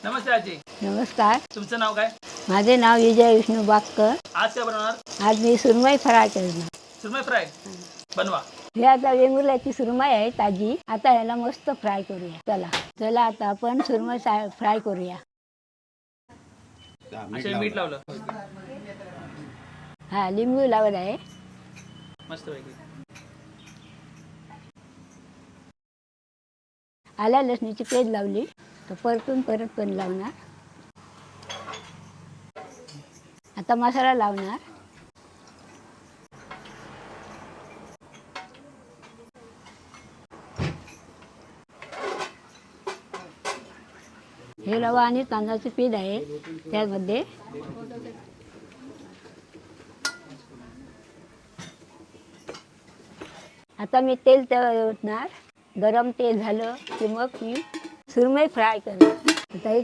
नमस्ते आजी. नमस्कार. तुमचं नाव काय? माझे नाव विजय विष्णू बागकर. आज काय बनवणार? आज मी सुरमई फ्राय करणार. सुरमई फ्राय बनवा. हे आता वेंगुर्ल्याची सुरमई आहे ताजी. आता ह्याला मस्त फ्राय करूया. चला चला आता आपण सुरमई फ्राय करूया. अच्छा, मीठ लावलं. हा, लिंबू लावत आहे. मस्त पैकी. आल्या लसणीची पेस्ट लावली तर परतून परत पण लावणार. आता मसाला लावणार. हे रवा आणि तांदळाचे पीठ आहे त्यामध्ये. आता मी तेल ओतणार. गरम तेल झालं की मग मी सुरमई फ्राय करणार. आता हे